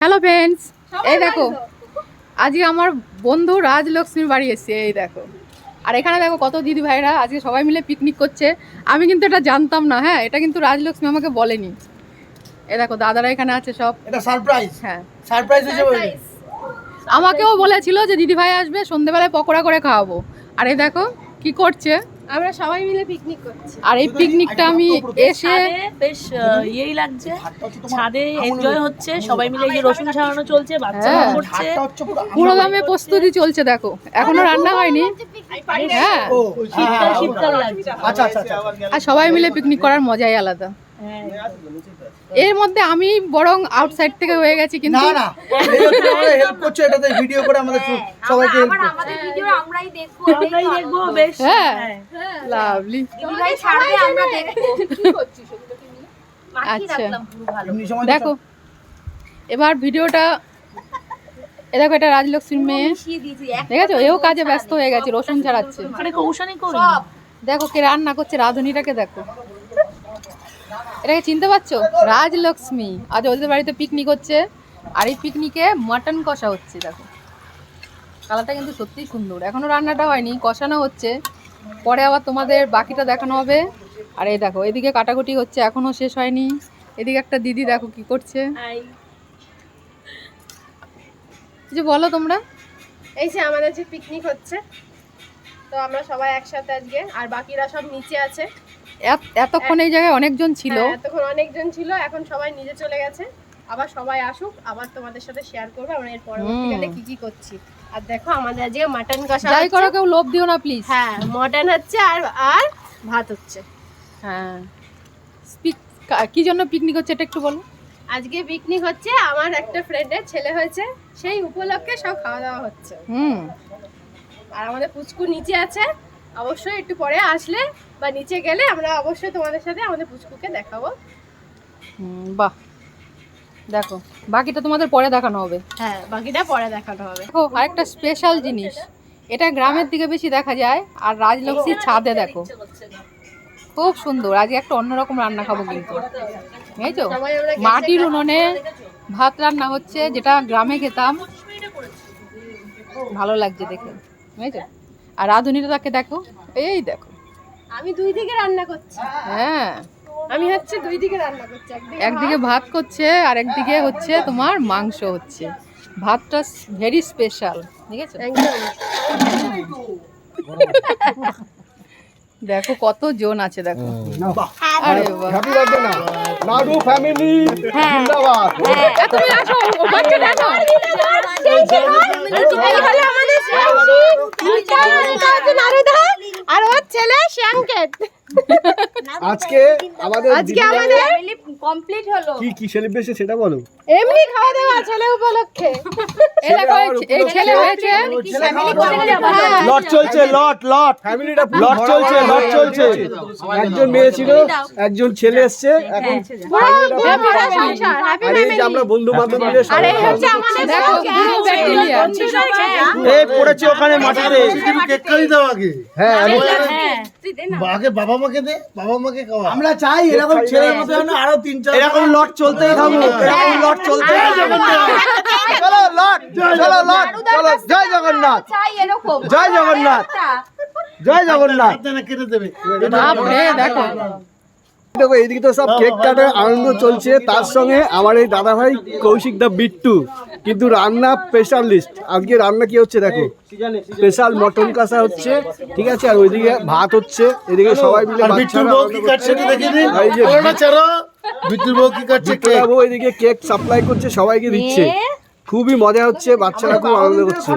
Hello friends, এই দেখো আজকে আমার বন্ধু রাজলক্ষ্মীর বাড়ি এসেছে। এই দেখো, আর এখানে দেখো কত দিদি ভাইরা আজকে সবাই মিলে পিকনিক করছে। আমি কিন্তু এটা জানতাম না, হ্যাঁ, এটা কিন্তু রাজলক্ষ্মী আমাকে বলেনি। এই দেখো দাদারা এখানে আছে সব, এটা সারপ্রাইজ। হ্যাঁ সারপ্রাইজ হিসেবে আমাকেও বলেছিল যে দিদি ভাই আসবে, সন্ধ্যেবেলায় পকোড়া করে খাওয়াবো। আর এই দেখো কি করছে, আমরা সবাই মিলে পিকনিক করছি। আর এই পিকনিকটা আমি এসে বেশ ইয়েই লাগছে, ছাদে এনজয় হচ্ছে, সবাই মিলে এই যে রসুন ছাড়ানো চলছে, বাচ্চারা হ্যাঁ। করছে, পুরো দামে প্রস্তুতি চলছে। দেখো এখনো রান্না হয়নি, হ্যাঁ, শীতকাল লাগছে। আচ্ছা আচ্ছা আচ্ছা। আর সবাই মিলে পিকনিক করার মজাই আলাদা। হ্যাঁ। এর মধ্যে আমি বরং আউটসাইড থেকে হয়ে গেছি, না কিন্তু না, এই হচ্ছে আমরা হেল্প করছো, এটাতে ভিডিও করে আমাদের সবাইকে হেল্প করছো। আমাদের ভিডিও আমরাই দেখবো, আমরাই দেখবো, বেশ হ্যাঁ হ্যাঁ। লাভলি। দিদি ভাই ছাড়বে আমরা দেখবো। কি করছিস ওগুলোকে নিয়ে? মাখিয়ে আচ্ছা। রাখলাম পুরো ভালো। এমনি সময় দেখো এবার ভিডিওটা, এ দেখো এটা রাজলক্ষ্মীর মেয়ে, মিশিয়ে দিয়েছি, এক দেখেছো এও কাজে ব্যস্ত হয়ে গেছে, রসুন ছাড়াচ্ছে। ওখানে কৌশানি করি সব। দেখো কে রান্না করছে, রাঁধুনিটাকে দেখো, এটাকে চিনতে পারছো? রাজলক্ষ্মী আজ ওদের বাড়িতে পিকনিক হচ্ছে, আর এই পিকনিকে মাটন কষা হচ্ছে। দেখো কালারটা কিন্তু সত্যিই সুন্দর। এখনো রান্নাটা হয়নি, কষানো হচ্ছে, পরে আবার তোমাদের বাকিটা দেখানো হবে। আর এই দেখো এদিকে কাটাকুটি হচ্ছে, এখনো শেষ হয়নি। এদিকে একটা দিদি দেখো কি করছে, যে বলো তোমরা। এই যে আমাদের যে পিকনিক হচ্ছে, তো আমরা সবাই একসাথে আজকে, আর বাকিরা সব নিচে আছে। এতক্ষণ এই জায়গায় অনেকজন ছিল, হ্যাঁ, এতক্ষণ অনেকজন ছিল, এখন সবাই নিচে চলে গেছে। আবার সবাই আসুক, আবার তোমাদের সাথে শেয়ার করবো আমরা এর পরবর্তীকালে কি কি করছি। আর দেখো আমাদের আজকে মাটন কষা যাই হচ্ছে। করো কেউ লোভ দিও না প্লিজ। হ্যাঁ, মটন হচ্ছে আর আর ভাত হচ্ছে। হ্যাঁ, কি জন্য পিকনিক হচ্ছে এটা একটু বলো। আজকে পিকনিক হচ্ছে, আমার একটা ফ্রেন্ডের ছেলে হয়েছে, সেই উপলক্ষে সব খাওয়া দাওয়া হচ্ছে। আর আমাদের পুচকু নিচে আছে, অবশ্যই একটু পরে আসলে বা নিচে গেলে আমরা অবশ্যই তোমাদের সাথে আমাদের পুচকুকে দেখাবো। বাহ, দেখো বাকিটা তোমাদের পরে দেখানো হবে। হ্যাঁ, বাকিটা পরে দেখানো হবে। দেখো আরেকটা স্পেশাল জিনিস, এটা গ্রামের দিকে বেশি দেখা যায়, আর রাজলক্ষ্মীর ছাদে দেখো খুব সুন্দর। আজকে একটা অন্যরকম রান্না খাবো কিন্তু, বুঝেছো? সবাই আমরা গেছে মাটির উনুনে ভাত রান্না হচ্ছে, যেটা গ্রামে খেতাম, ভালো লাগছে দেখে, বুঝেছো? আর রাঁধুনিটা তাকে দেখো, এই দেখো, আমি দুই দিকে রান্না করছি। হ্যাঁ, আমি হচ্ছে দুই দিকে রান্না করছি, একদিকে ভাত করছে আর একদিকে হচ্ছে তোমার মাংস হচ্ছে। ভাতটা ভেরি স্পেশাল, ঠিক আছে? একদম। দেখো কত জন আছে, দেখো বাহ, আরে বাহ। হ্যাপি বার্থডে না নাড়ু ফ্যামিলি জিন্দাবাদ। তুমি আসো, ও বাচ্চা দেখো। আর ওর ছেলে শ্যামকেত। আজকে আমাদের আজকে আমাদের কমপ্লিট হলো। কি কি সেলিব্রেশন সেটা বলো। এমনি খাওয়া দাওয়া ছেলে উপলক্ষে। এই দেখো এই ছেলে হয়েছে, লট চলছে, লট লট ফ্যামিলিটা লট চলছে, লট চলছে। একজন মেয়ে ছিল, একজন ছেলে এসেছে, এখন আর এই যে আমরা বন্ধু বান্ধব মিলে আর এই হচ্ছে আমাদের দেখো পুরো ব্যাকটেরিয়া। এই পড়েছে ওখানে মাটিতে। কেক খাই দাও আগে, হ্যাঁ আগে বাবা মাকে দে, বাবা মাকে খাওয়া। আমরা চাই এরকম ছেলের মতো যেন আরো 3-4 এরকম লট চলতেই থাকুক, এরকম লট চলতে চলো লট, চলো লট, চলো। জয় জগন্নাথ, চাই এরকম। জয় জগন্নাথ, জয় জগন্নাথ। হাতে না কেটে দেবে। বাপরে দেখো, দেখো এইদিকে তো সব কেক কাটার আনন্দ চলছে, তার সঙ্গে আমার এই দাদা ভাই কৌশিক দা বিট্টু কিন্তু রান্না স্পেশালিস্ট। আজকে রান্না কি হচ্ছে দেখো, স্পেশাল মটন কষা হচ্ছে, ঠিক আছে? আর ওইদিকে ভাত হচ্ছে, এদিকে সবাই মিলে আর বিট্টুর বউ কি কাটছে দেখে দিন। এই যে বাচ্চারা বিট্টুর বউ কি কাটছে কেক। বিট্টুবাবু ওইদিকে কেক সাপ্লাই করছে, সবাইকে দিচ্ছে, খুবই মজা হচ্ছে, বাচ্চারা খুব আনন্দ করছে।